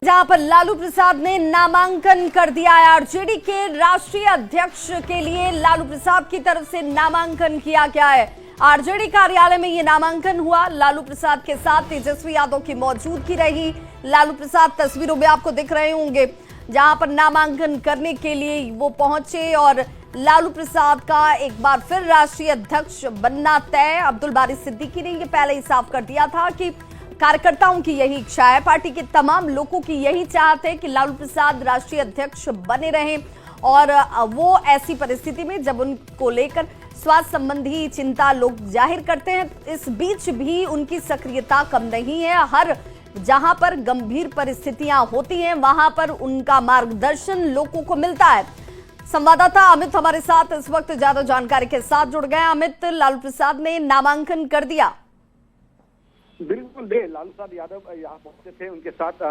जहां पर लालू प्रसाद ने नामांकन कर दिया है। आरजेडी के राष्ट्रीय अध्यक्ष के लिए लालू प्रसाद की तरफ से नामांकन किया गया है। आरजेडी कार्यालय में यह नामांकन हुआ। लालू प्रसाद के साथ तेजस्वी यादव की मौजूदगी रही। लालू प्रसाद तस्वीरों में आपको दिख रहे होंगे, जहां पर नामांकन करने के लिए वो पहुंचे और लालू प्रसाद का एक बार फिर राष्ट्रीय अध्यक्ष बनना तय। अब्दुल बारी सिद्दीकी ने यह पहले ही साफ कर दिया था कि कार्यकर्ताओं की यही इच्छा है, पार्टी के तमाम लोगों की यही चाहत है कि लालू प्रसाद राष्ट्रीय अध्यक्ष बने रहें। और वो ऐसी परिस्थिति में जब उनको लेकर स्वास्थ्य संबंधी चिंता लोग जाहिर करते हैं, इस बीच भी उनकी सक्रियता कम नहीं है। हर जहां पर गंभीर परिस्थितियां होती हैं वहां पर उनका मार्गदर्शन लोगों को मिलता है। संवाददाता अमित हमारे साथ इस वक्त ज्यादा जानकारी के साथ जुड़ गए। अमित, लालू प्रसाद ने नामांकन कर दिया। बिल्कुल लालू प्रसाद यादव यहाँ पहुंचे थे, उनके साथ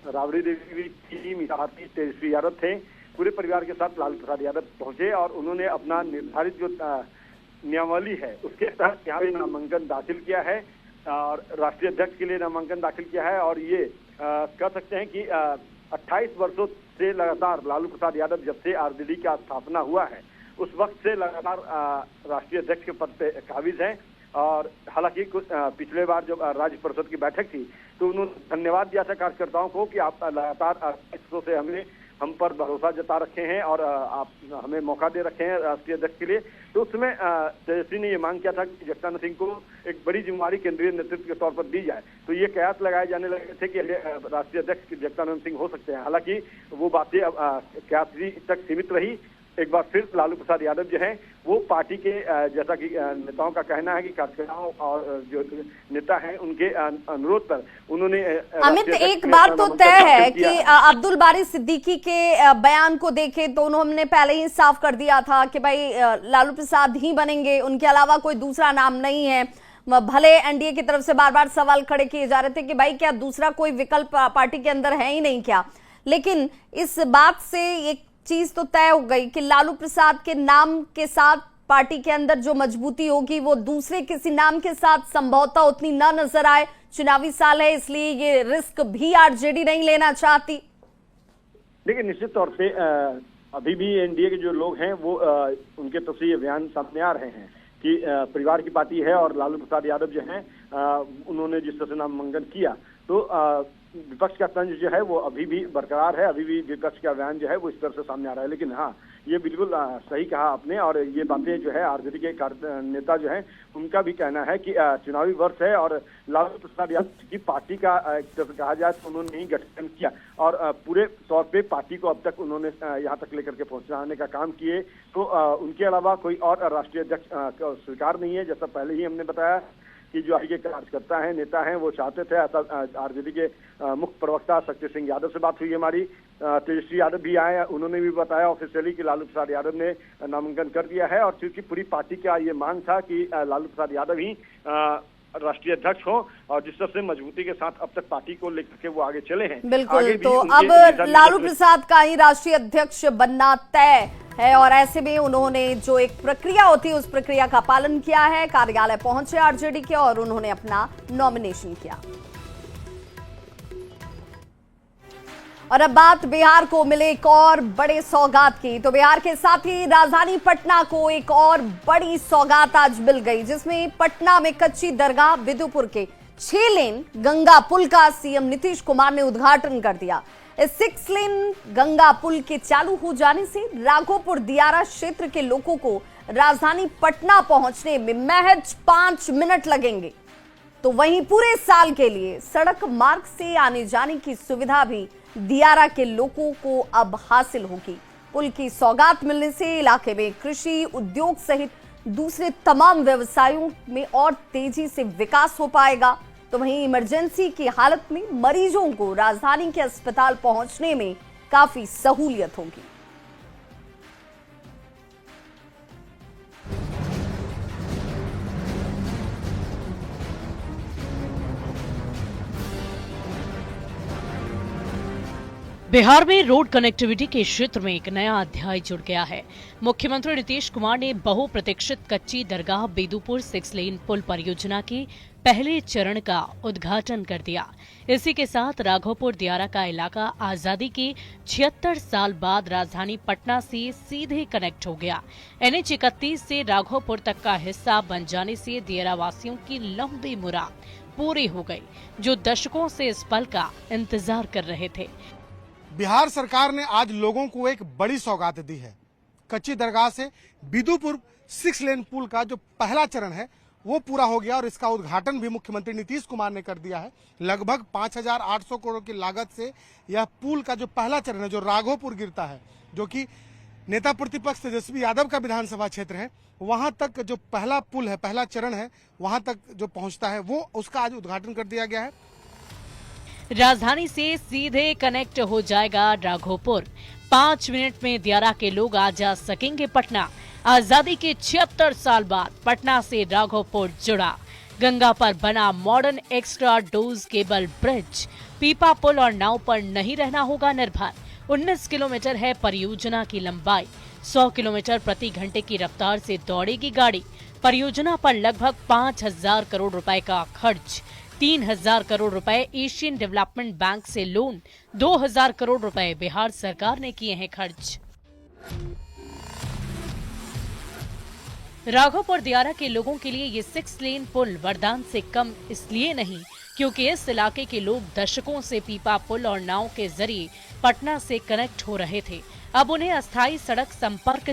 राबड़ी देवी की साथी तेजस्वी यादव थे। पूरे परिवार के साथ लालू प्रसाद यादव पहुंचे और उन्होंने अपना निर्धारित जो नियमावली है उसके तहत यहाँ नामांकन दाखिल किया है और राष्ट्रीय अध्यक्ष के लिए नामांकन दाखिल किया है। और ये कह सकते हैं कि 28 वर्षों से लगातार लालू प्रसाद यादव जब से आरजेडी का स्थापना हुआ है उस वक्त से लगातार राष्ट्रीय अध्यक्ष के पद पे काबिज हैं। और हालांकि कुछ पिछले बार जब राज्य परिषद की बैठक थी तो उन्होंने धन्यवाद दिया था कार्यकर्ताओं को कि आप लगातार 28 से हम पर भरोसा जता रखे हैं और आप हमें मौका दे रखे हैं राष्ट्रीय अध्यक्ष के लिए। तो उसमें तेजस्वी ने ये मांग किया था कि जगदानंद सिंह को एक बड़ी जिम्मेवारी केंद्रीय नेतृत्व के तौर पर दी जाए। तो ये कयास लगाए जाने लगे थे कि राष्ट्रीय अध्यक्ष जगदानंद सिंह हो सकते हैं। हालांकि वो बातें अब कयास तक सीमित रही। एक बार फिर लालू प्रसाद यादव जो हैं वो पार्टी के जैसा कि नेताओं का कहना है कि कार्यकर्ताओं और जो नेता हैं उनके अनुरोध पर उन्होंने अमित, एक बात तो तय है कि अब्दुल बारी सिद्दीकी के बयान को देखे तो उन्होंने पहले ही साफ कर दिया था कि भाई लालू प्रसाद ही बनेंगे, उनके अलावा कोई दूसरा नाम नहीं है। भले एनडीए की तरफ से बार बार सवाल खड़े किए जा रहे थे कि भाई क्या दूसरा कोई विकल्प पार्टी के अंदर है ही नहीं क्या, लेकिन इस बात से एक चीज तो तय हो गई कि लालू प्रसाद के नाम के साथ पार्टी के अंदर जो मजबूती होगी वो दूसरे किसी नाम के साथ संभवतः उतनी न नजर आए। चुनावी साल है इसलिए ये रिस्क भी आरजेडी नहीं लेना चाहती। देखिए, निश्चित तौर से अभी भी एनडीए के जो लोग हैं वो उनके तरफ से ये बयान सामने आ रहे हैं कि परिवार की पार्टी है और लालू प्रसाद यादव जो हैं उन्होंने जिस तरह से नामांकन किया तो विपक्ष का तंज जो है वो अभी भी बरकरार है। अभी भी विपक्ष का बयान जो है वो इस तरह से सामने आ रहा है। लेकिन हाँ, ये बिल्कुल सही कहा आपने और ये बातें जो है आरजेडी के नेता जो है उनका भी कहना है कि चुनावी वर्ष है और लालू प्रसाद यादव की पार्टी का एक तरह से कहा जाए तो उन्होंने ही गठन किया और पूरे तौर पे पार्टी को अब तक उन्होंने यहाँ तक लेकर के पहुंचाने का काम किए। तो उनके अलावा कोई और राष्ट्रीय अध्यक्ष स्वीकार नहीं है। जैसा पहले ही हमने बताया कि जो आगे के कार्यकर्ता हैं, नेता हैं, वो चाहते थे। आरजेडी के मुख्य प्रवक्ता शक्ति सिंह यादव से बात हुई हमारी, तेजस्वी यादव भी आए, उन्होंने भी बताया ऑफिशियली कि लालू प्रसाद यादव ने नामांकन कर दिया है। और क्योंकि पूरी पार्टी का ये मांग था कि लालू प्रसाद यादव ही राष्ट्रीय अध्यक्ष हो और जिस तरह से मजबूती के साथ अब तक पार्टी को लेकर के वो आगे चले हैं। बिल्कुल, तो अब लालू प्रसाद का ही राष्ट्रीय अध्यक्ष बनना तय है और ऐसे में उन्होंने जो एक प्रक्रिया होती है उस प्रक्रिया का पालन किया है। कार्यालय पहुंचे आरजेडी के और उन्होंने अपना नॉमिनेशन किया। और अब बात बिहार को मिले एक और बड़े सौगात की। तो बिहार के साथ ही राजधानी पटना को एक और बड़ी सौगात आज मिल गई, जिसमें पटना में कच्ची दरगाह बिदुपुर के 6 लेन गंगा पुल का सीएम नीतीश कुमार ने उद्घाटन कर दिया। इस 6 लेन गंगा पुल के चालू हो जाने से राघोपुर दियारा क्षेत्र के लोगों को राजधानी पटना पहुंचने में महज 5 मिनट लगेंगे। तो वहीं पूरे साल के लिए सड़क मार्ग से आने जाने की सुविधा भी दियारा के लोगों को अब हासिल होगी। पुल की सौगात मिलने से इलाके में कृषि, उद्योग सहित दूसरे तमाम व्यवसायों में और तेजी से विकास हो पाएगा। तो वहीं इमरजेंसी की हालत में मरीजों को राजधानी के अस्पताल पहुंचने में काफी सहूलियत होगी। बिहार में रोड कनेक्टिविटी के क्षेत्र में एक नया अध्याय जुड़ गया है। मुख्यमंत्री नीतीश कुमार ने बहुप्रतीक्षित कच्ची दरगाह बेदूपुर 6 लेन पुल परियोजना की पहले चरण का उद्घाटन कर दिया। इसी के साथ राघोपुर दियारा का इलाका आजादी के 76 साल बाद राजधानी पटना से सीधे कनेक्ट हो गया। NH 31 से राघोपुर तक का हिस्सा बन जाने से दियारा वासियों की लंबी मुराद पूरी हो गई, जो दशकों से इस पल का इंतजार कर रहे थे। बिहार सरकार ने आज लोगों को एक बड़ी सौगात दी है। कच्ची दरगाह से बिदुपुर 6 लेन पुल का जो पहला चरण है वो पूरा हो गया और इसका उद्घाटन भी मुख्यमंत्री नीतीश कुमार ने कर दिया है। लगभग 5,800 करोड़ की लागत से यह पुल का जो पहला चरण है, जो राघोपुर गिरता है, जो कि नेता प्रतिपक्ष तेजस्वी यादव का विधानसभा क्षेत्र है, वहां तक जो पहला पुल है, पहला चरण है, वहां तक जो पहुंचता है, वो उसका आज उद्घाटन कर दिया गया है। राजधानी से सीधे कनेक्ट हो जाएगा राघोपुर। 5 मिनट में दियारा के लोग आ जा सकेंगे पटना। आजादी के 76 साल बाद पटना से राघोपुर जुड़ा। गंगा पर बना modern extra dose cable bridge. पीपा पुल और नाव पर नहीं रहना होगा निर्भर। 19 किलोमीटर है परियोजना की लंबाई। 100 किलोमीटर प्रति घंटे की रफ्तार से दौड़ेगी गाड़ी। परियोजना पर लगभग 5,000 करोड़ रुपए का खर्च। 3,000 करोड़ रुपए एशियन डेवलपमेंट बैंक से लोन। 2,000 करोड़ रुपए बिहार सरकार ने किए हैं खर्च। राघोपुर दियारा के लोगों के लिए ये 6 लेन पुल वरदान से कम इसलिए नहीं क्योंकि इस इलाके के लोग दशकों से पीपा पुल और नाव के जरिए पटना से कनेक्ट हो रहे थे। अब उन्हें अस्थायी सड़क संपर्क